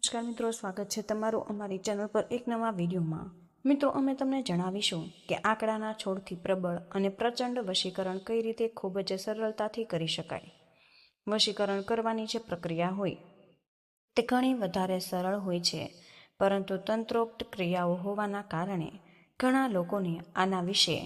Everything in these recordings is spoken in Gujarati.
નમસ્કાર મિત્રો, સ્વાગત છે તમારું અમારી ચેનલ પર એક નવા વિડીયોમાં। મિત્રો, અમે તમને જણાવીશું કે આંકડાના છોડથી પ્રબળ અને પ્રચંડ વશીકરણ કઈ રીતે ખૂબ જ સરળતાથી કરી શકાય। વશીકરણ કરવાની જે પ્રક્રિયા હોય તે ઘણી વધારે સરળ હોય છે, પરંતુ તંત્રોક્ત ક્રિયાઓ હોવાના કારણે ઘણા લોકોને આના વિશે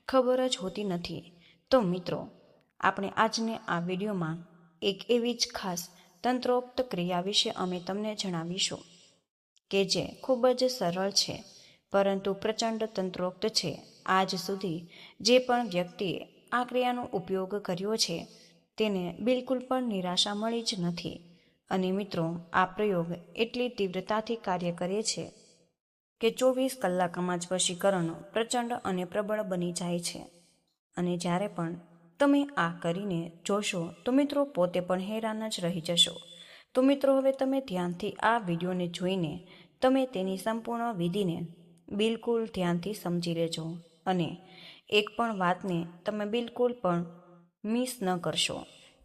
ખબર જ હોતી નથી। તો મિત્રો, આપણે આજને આ વિડીયોમાં એક એવી જ ખાસ તંત્રોક્ત ક્રિયા વિશે અમે તમને જણાવીશું કે જે ખૂબ જ સરળ છે, પરંતુ પ્રચંડ તંત્રોક્ત છે। આજ સુધી જે પણ વ્યક્તિએ આ ક્રિયાનો ઉપયોગ કર્યો છે તેને બિલકુલ પણ નિરાશા મળી જ નથી। અને મિત્રો, આ પ્રયોગ એટલી તીવ્રતાથી કાર્ય કરે છે કે 24 કલાકમાં જ વશીકરણ પ્રચંડ અને પ્રબળ બની જાય છે। અને જ્યારે પણ તમે આ કરીને જોશો તો મિત્રો પોતે પણ હેરાન જ રહી જશો। તો મિત્રો, હવે તમે ધ્યાનથી આ વિડીયોને જોઈને તમે તેની સંપૂર્ણ વિધિને બિલકુલ ધ્યાનથી સમજી લેજો અને એક પણ વાતને તમે બિલકુલ પણ મિસ ન કરશો,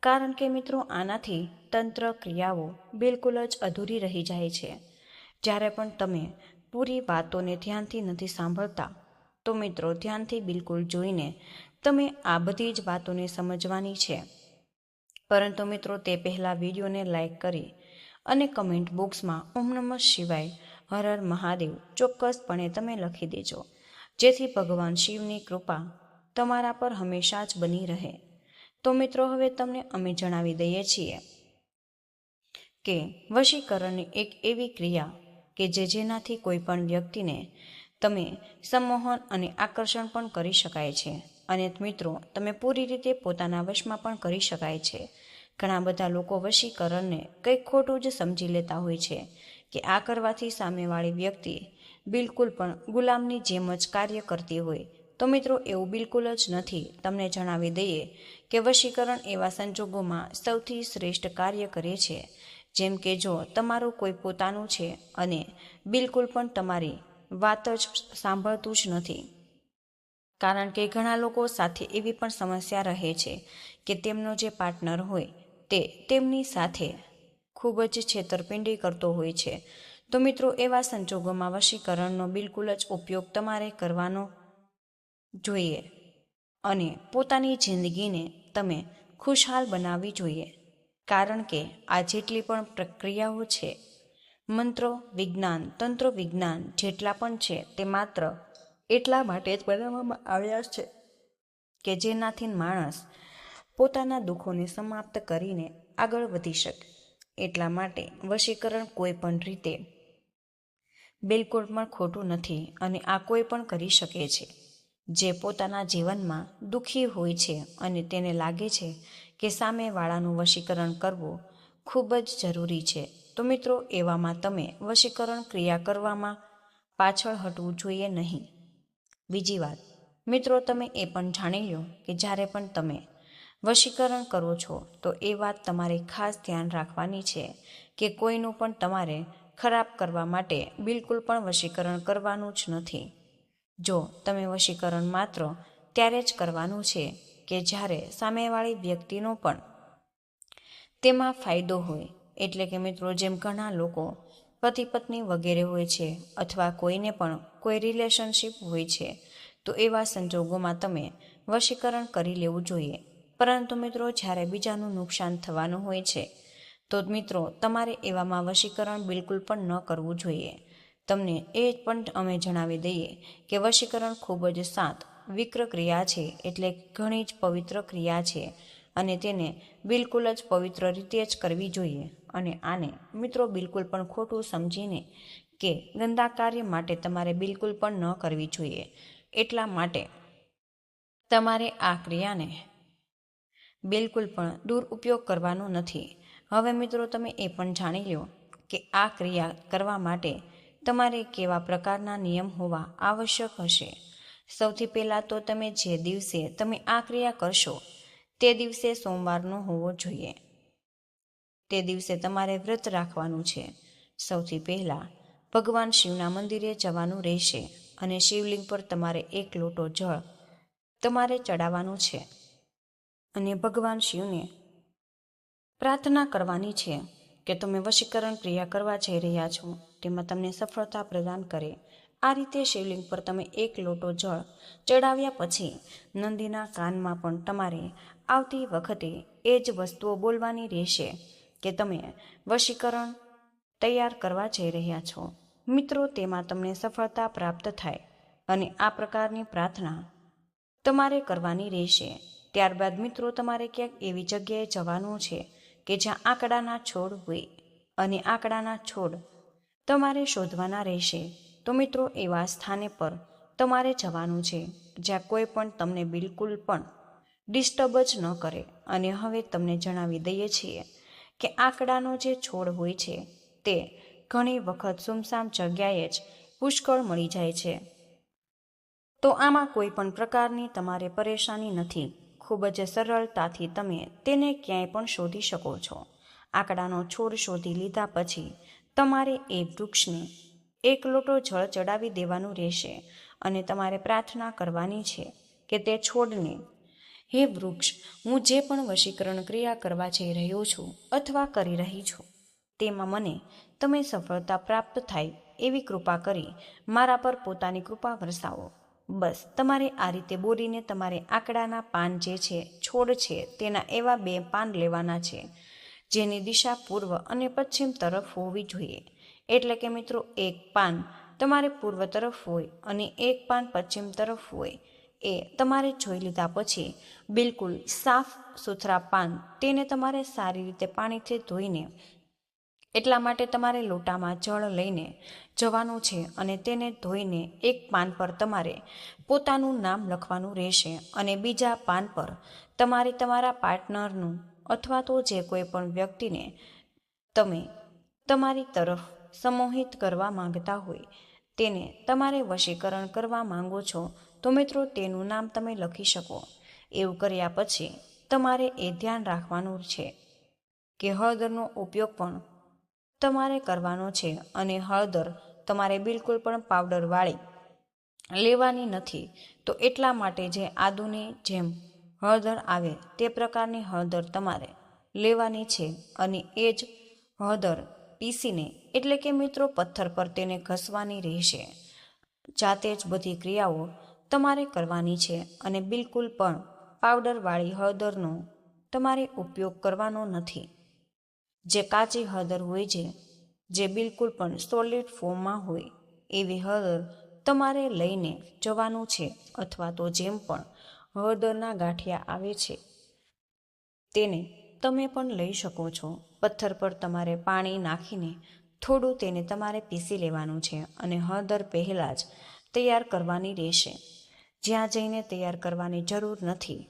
કારણ કે મિત્રો આનાથી તંત્ર ક્રિયાઓ બિલકુલ જ અધૂરી રહી જાય છે। જ્યારે પણ તમે પૂરી વાતોને ધ્યાનથી નથી સાંભળતા તો મિત્રો ધ્યાનથી બિલકુલ જોઈને તમે આ બધી જ વાતોને સમજવાની છે। પરંતુ મિત્રો, તે પહેલાં વિડીયોને લાઈક કરી અને કમેન્ટ બોક્સમાં ઓમ નમઃ શિવાય, હર હર મહાદેવ ચોક્કસપણે તમે લખી દેજો, જેથી ભગવાન શિવની કૃપા તમારા પર હંમેશા જ બની રહે। તો મિત્રો, હવે તમને અમે જણાવી દઈએ છીએ કે વશીકરણની એક એવી ક્રિયા કે જેનાથી કોઈ પણ વ્યક્તિને તમે સંમોહન અને આકર્ષણ પણ કરી શકાય છે અને મિત્રો તમે પૂરી રીતે પોતાના વશમાં પણ કરી શકાય છે। ઘણા બધા લોકો વશીકરણને કંઈક ખોટું જ સમજી લેતા હોય છે કે આ કરવાથી સામેવાળી વ્યક્તિ બિલકુલ પણ ગુલામની જેમ જ કાર્ય કરતી હોય। તો મિત્રો, એવું બિલકુલ જ નથી। તમને જણાવી દઈએ કે વશીકરણ એવા સંજોગોમાં સૌથી શ્રેષ્ઠ કાર્ય કરે છે, જેમ કે જો તમારું કોઈ પોતાનું છે અને બિલકુલ પણ તમારી વાત જ સાંભળતું જ નથી, કારણ કે ઘણા લોકો સાથે એવી પણ સમસ્યા રહે છે કે તેમનો જે પાર્ટનર હોય તે તેમની સાથે ખૂબ જ છેતરપિંડી કરતો હોય છે। તો મિત્રો, એવા સંજોગોમાં વશીકરણનો બિલકુલ જ ઉપયોગ તમારે કરવાનો જોઈએ અને પોતાની જિંદગીને તમે ખુશહાલ બનાવવી જોઈએ, કારણ કે આ જેટલી પણ પ્રક્રિયાઓ છે, મંત્રો વિજ્ઞાન, તંત્ર વિજ્ઞાન જેટલા પણ છે તે માત્ર એટલા માટે જ બનાવવામાં આવ્યા છે કે જેનાથી માણસ પોતાના દુઃખોને સમાપ્ત કરીને આગળ વધી શકે। એટલા માટે વશીકરણ કોઈ પણ રીતે બિલકુલ પણ ખોટું નથી અને આ કોઈ પણ કરી શકે છે જે પોતાના જીવનમાં દુઃખી હોય છે અને તેને લાગે છે કે સામેવાળાનું વશીકરણ કરવું ખૂબ જ જરૂરી છે। તો મિત્રો, એવામાં તમે વશીકરણ ક્રિયા કરવામાં પાછળ હટવું જોઈએ નહીં। બીજી વાત મિત્રો, તમે એ પણ જાણી લો કે જ્યારે પણ તમે વશીકરણ કરો છો તો એ વાત તમારે ખાસ ધ્યાન રાખવાની છે કે કોઈનું પણ તમારે ખરાબ કરવા માટે બિલકુલ પણ વશીકરણ કરવાનું જ નથી। જો તમે વશીકરણ માત્ર ત્યારે જ કરવાનું છે કે જ્યારે સામેવાળી વ્યક્તિનો પણ તેમાં ફાયદો હોય। એટલે કે મિત્રો, જેમ ઘણા લોકો પતિ પત્ની વગેરે હોય છે અથવા કોઈને પણ કોઈ રિલેશનશીપ હોય છે, તો એવા સંજોગોમાં તમે વશીકરણ કરી લેવું જોઈએ। પરંતુ મિત્રો, જ્યારે બીજાનું નુકસાન થવાનું હોય છે તો મિત્રો તમારે એવામાં વશીકરણ બિલકુલ પણ ન કરવું જોઈએ। તમને એ પણ અમે જણાવી દઈએ કે વશીકરણ ખૂબ જ શાંત વિક્ર ક્રિયા છે, એટલે ઘણી જ પવિત્ર ક્રિયા છે અને તેને બિલકુલ જ પવિત્ર રીતે જ કરવી જોઈએ। અને આને મિત્રો બિલકુલ પણ ખોટું સમજીને કે ગંદા કાર્ય માટે તમારે બિલકુલ પણ ન કરવી જોઈએ। એટલા માટે તમારે આ ક્રિયાને બિલકુલ પણ દુરુપયોગ કરવાનો નથી। હવે મિત્રો, તમે એ પણ જાણી લો કે આ ક્રિયા કરવા માટે તમારે કેવા પ્રકારના નિયમ હોવા આવશ્યક હશે। સૌથી પહેલાં તો તમે જે દિવસે તમે આ ક્રિયા કરશો તે દિવસે સોમવારનો હોવો જોઈએ। તે દિવસે તમારે વ્રત રાખવાનું છે। સૌથી પહેલાં ભગવાન શિવના મંદિરે જવાનું રહેશે અને શિવલિંગ પર તમારે 1 લોટો જળ તમારે ચડાવવાનું છે અને ભગવાન શિવને પ્રાર્થના કરવાની છે કે તમે વશીકરણ ક્રિયા કરવા જઈ રહ્યા છો તેમાં તમને સફળતા પ્રદાન કરે. આ રીતે શિવલિંગ પર તમે 1 લોટો જળ ચડાવ્યા પછી નંદીના કાનમાં પણ તમારે આવતી વખતે એ જ વસ્તુઓ બોલવાની રહેશે કે તમે વશીકરણ તૈયાર કરવા જઈ રહ્યા છો. મિત્રો, તેમાં તમને સફળતા પ્રાપ્ત થાય અને આ પ્રકારની પ્રાર્થના તમારે કરવાની રહેશે. ત્યારબાદ મિત્રો, તમારે ક્યાંક એવી જગ્યાએ જવાનું છે કે જ્યાં આંકડાના છોડ હોય અને આંકડાના છોડ તમારે શોધવાના રહેશે. તો મિત્રો, એવા સ્થાને પર તમારે જવાનું છે જ્યાં કોઈ પણ તમને બિલકુલ પણ ડિસ્ટર્બ જ ન કરે. અને હવે તમને જણાવી દઈએ છીએ કે આંકડાનો જે છોડ હોય છે તે ઘણી વખત સુમસામ જગ્યાએ જ પુષ્કળ મળી જાય છે. તો આમાં કોઈ પણ પ્રકારની તમારે પરેશાની નથી. ખૂબ જ સરળતાથી તમે તેને ક્યાંય પણ શોધી શકો છો. આંકડાનો છોડ શોધી લીધા પછી તમારે એ વૃક્ષને 1 લોટો જળ ચડાવી દેવાનું રહેશે અને તમારે પ્રાર્થના કરવાની છે કે તે છોડને, હે વૃક્ષ, હું જે પણ વશીકરણ ક્રિયા કરવા જઈ રહ્યો છું અથવા કરી રહી છું તેમાં મને તમે સફળતા પ્રાપ્ત થાય એવી કૃપા કરી મારા પર પોતાની કૃપા વરસાવો. બસ તમારે આ રીતે બોલીને તમારે આંકડાના પાન જે છે, છોડ છે, તેના એવા 2 પાન લેવાના છે જેની દિશા પૂર્વ અને પશ્ચિમ તરફ હોવી જોઈએ. એટલે કે મિત્રો, 1 પાન તમારે પૂર્વ તરફ હોય અને 1 પાન પશ્ચિમ તરફ હોય. એ તમારે જોઈ લીધા પછી બિલકુલ સાફ સુથરા પાન, તેને તમારે સારી રીતે પાણીથી ધોઈને, એટલા માટે તમારે લોટામાં જળ લઈને જવાનું છે અને તેને ધોઈને 1 પાન પર તમારે પોતાનું નામ લખવાનું રહેશે અને બીજા પાન પર તમારે તમારા પાર્ટનરનું અથવા તો જે કોઈ પણ વ્યક્તિને તમે તમારી તરફ સમોહિત કરવા માંગતા હોય, તેને તમારે વશીકરણ કરવા માંગો છો તો મિત્રો તેનું નામ તમે લખી શકો. એવું કર્યા પછી તમારે એ ધ્યાન રાખવાનું છે કે હળદરનો ઉપયોગ પણ તમારે કરવાનો છે અને હળદર તમારે બિલકુલ પણ પાવડરવાળી લેવાની નથી. તો એટલા માટે જે આદુની જેમ હળદર આવે તે પ્રકારની હળદર તમારે લેવાની છે અને એ જ હળદર પીસીને, એટલે કે મિત્રો પથ્થર પર તેને ઘસવાની રહેશે. જાતે જ બધી ક્રિયાઓ તમારે કરવાની છે અને બિલકુલ પણ પાવડરવાળી હળદરનો તમારે ઉપયોગ કરવાનો નથી. જે કાચી હળદર હોય છે, જે બિલકુલ પણ સોલિડ ફોર્મમાં હોય, એવી હળદર તમારે લઈને જવાનું છે અથવા તો જેમ પણ હળદરના ગાંઠિયા આવે છે તેને તમે પણ લઈ શકો છો. પથ્થર પર તમારે પાણી નાખીને થોડું તેને તમારે પીસી લેવાનું છે અને હળદર પહેલાં જ તૈયાર કરવાની રહેશે. જ્યાં જઈને તૈયાર કરવાની જરૂર નથી.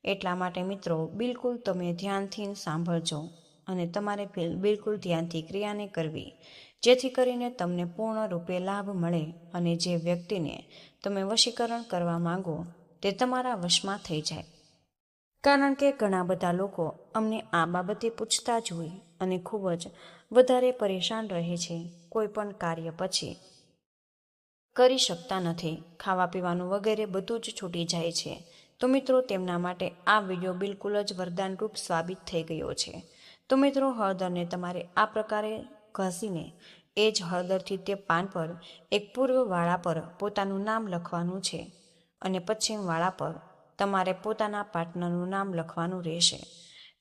એટલા માટે મિત્રો, બિલકુલ તમે ધ્યાનથી સાંભળજો અને તમારે બિલકુલ ધ્યાનથી ક્રિયાને કરવી, જેથી કરીને તમને પૂર્ણ રૂપે લાભ મળે અને જે વ્યક્તિને તમે વશીકરણ કરવા માંગો તે તમારા વશમાં થઈ જાય. કારણ કે ઘણા બધા લોકો અમને આ બાબતે પૂછતા જ હોય અને ખૂબ જ વધારે પરેશાન રહે છે. કોઈ પણ કાર્ય પછી કરી શકતા નથી. ખાવા પીવાનું વગેરે બધું જ છૂટી જાય છે. તો મિત્રો, તેમના માટે આ વિડીયો બિલકુલ જ વરદાનરૂપ સાબિત થઈ ગયો છે. તો મિત્રો, હળદરને તમારે આ પ્રકારે ઘસીને એ જ હળદરથી તે પાન પર એક પૂર્વવાળા પર પોતાનું નામ લખવાનું છે અને પશ્ચિમવાળા પર તમારે પોતાના પાર્ટનરનું નામ લખવાનું રહેશે.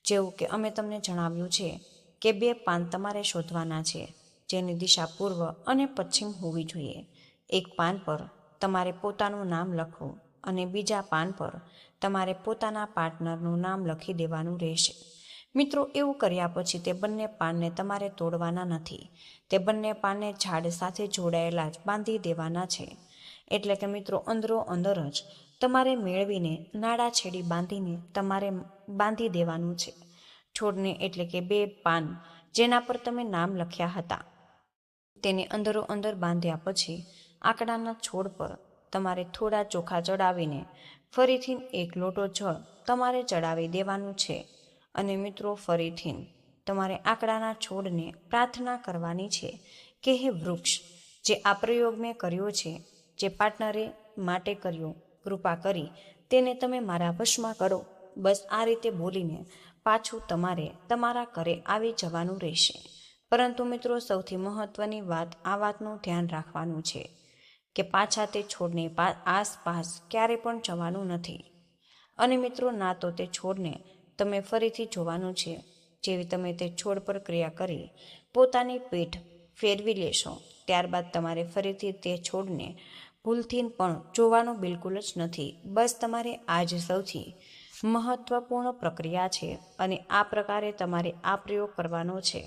જેવું કે અમે તમને જણાવ્યું છે કે 2 પાન તમારે શોધવાના છે જેની દિશા પૂર્વ અને પશ્ચિમ હોવી જોઈએ. 1 પાન પર તમારે પોતાનું નામ લખવું અને બીજા પાન પર તમારે પોતાના પાર્ટનરનું નામ લખી દેવાનું રહેશે. મિત્રો, એવું કર્યા પછી તે બંને પાનને તમારે તોડવાના નથી. તે બંને પાનને ઝાડ સાથે જોડાયેલા જ બાંધી દેવાના છે. એટલે કે મિત્રો, અંદરો અંદર જ તમારે મેળવીને નાડા છેડી બાંધીને તમારે બાંધી દેવાનું છે છોડને. એટલે કે 2 પાન જેના પર તમે નામ લખ્યા હતા તેને અંદરો અંદર બાંધ્યા પછી આંકડાના છોડ પર તમારે થોડા ચોખા ચડાવીને ફરીથી 1 લોટો જળ તમારે ચડાવી દેવાનું છે. અને મિત્રો, ફરીથી તમારે આંકડાના છોડને પ્રાર્થના કરવાની છે કે હે વૃક્ષ, જે આ પ્રયોગ મેં કર્યો છે, જે પાર્ટનરે માટે કર્યો, કૃપા કરી તેને તમે મારા વશમાં કરો. બસ આ રીતે બોલીને પાછું તમારે તમારા ઘરે આવી જવાનું રહેશે. પરંતુ મિત્રો સૌથી મહત્વની વાત આ વાતનું ધ્યાન રાખવાનું છે કે પાછા તે છોડની આસપાસ ક્યારે પણ જવાનું નથી. અને મિત્રો ના તો તે છોડને તમે ફરીથી જોવાનું છે. જેવી તમે તે છોડ પર ક્રિયા કરી પોતાની પીઠ ફેરવી લેશો, ત્યારબાદ તમારે ફરીથી તે છોડને ભૂલથી પણ જોવાનું બિલકુલ જ નથી. બસ તમારે આ જ સૌથી મહત્વપૂર્ણ પ્રક્રિયા છે અને આ પ્રકારે તમારે આ પ્રયોગ કરવાનો છે.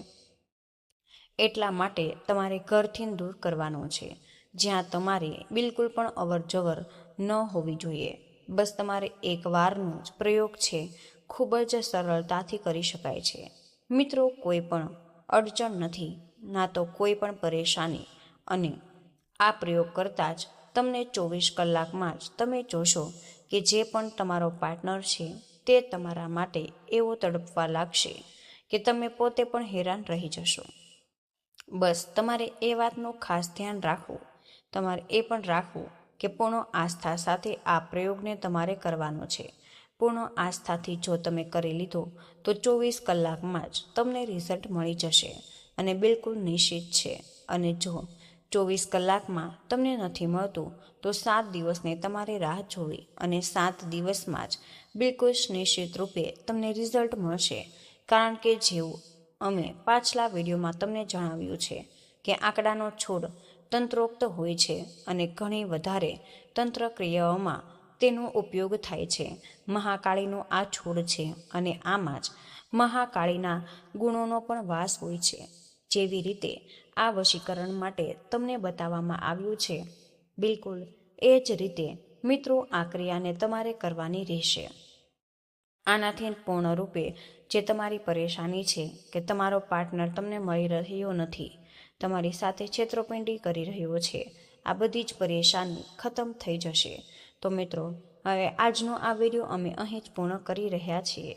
એટલા માટે તમારે ઘરથી દૂર કરવાનો છે, જ્યાં તમારે બિલકુલ પણ અવર જવર ન હોવી જોઈએ. બસ તમારે એક વારનો જ પ્રયોગ છે, ખૂબ જ સરળતાથી કરી શકાય છે. મિત્રો કોઈ પણ અડચણ નથી, ના તો કોઈ પણ પરેશાની, અને આ પ્રયોગ કરતાં જ તમને 24 કલાકમાં જ તમે જોશો કે જે પણ તમારો પાર્ટનર છે તે તમારા માટે એવો તડપવા લાગશે કે તમે પોતે પણ હેરાન રહી જશો. બસ તમારે એ વાતનું ખાસ ધ્યાન રાખવું. તમારે એ પણ રાખવું કે પૂર્ણ આસ્થા સાથે આ પ્રયોગને તમારે કરવાનો છે. પૂર્ણ આસ્થાથી જો તમે કરી લીધો તો 24 કલાકમાં જ તમને રિઝલ્ટ મળી જશે અને બિલકુલ નિશ્ચિત છે. અને જો 24 કલાકમાં તમને નથી મળતું તો 7 દિવસને તમારે રાહ જોવી અને 7 દિવસમાં જ બિલકુલ નિશ્ચિત રૂપે તમને રિઝલ્ટ મળશે. કારણ કે જેવું અમે પાછલા વિડીયોમાં તમને જણાવ્યું છે કે આંકડાનો છોડ તંત્રોક્ત હોય છે અને ઘણી વધારે તંત્ર ક્રિયાઓમાં તેનો ઉપયોગ થાય છે. મહાકાળીનો આ છોડ છે અને આમાં જ મહાકાળીના ગુણોનો પણ વાસ હોય છે. જેવી રીતે આ વશીકરણ માટે તમને બતાવવામાં આવ્યું છે, બિલકુલ એ જ રીતે મિત્રો આ ક્રિયાને તમારે કરવાની રહેશે. આનાથી પૂર્ણ રૂપે જે તમારી પરેશાની છે કે તમારો પાર્ટનર તમને મળી રહ્યો નથી, તમારી સાથે છેતરપિંડી કરી રહ્યો છે, આ બધી જ પરેશાની ખતમ થઈ જશે. તો મિત્રો હવે આજનો આ વિડીયો અમે અહીં જ પૂર્ણ કરી રહ્યા છીએ.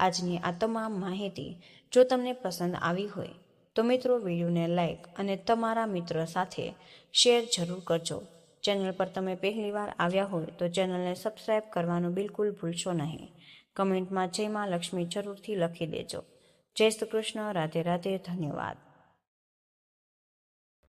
આજની આ તમામ માહિતી જો તમને પસંદ આવી હોય તો મિત્રો વિડીયોને લાઈક અને તમારા મિત્રો સાથે શેર જરૂર કરજો. ચેનલ પર તમે પહેલીવાર આવ્યા હોય તો ચેનલને સબસ્ક્રાઈબ કરવાનું બિલકુલ ભૂલશો નહીં. કમેન્ટમાં જય માં લક્ષ્મી જરૂરથી લખી દેજો. જય શ્રી કૃષ્ણ. રાધે રાધે. ધન્યવાદ.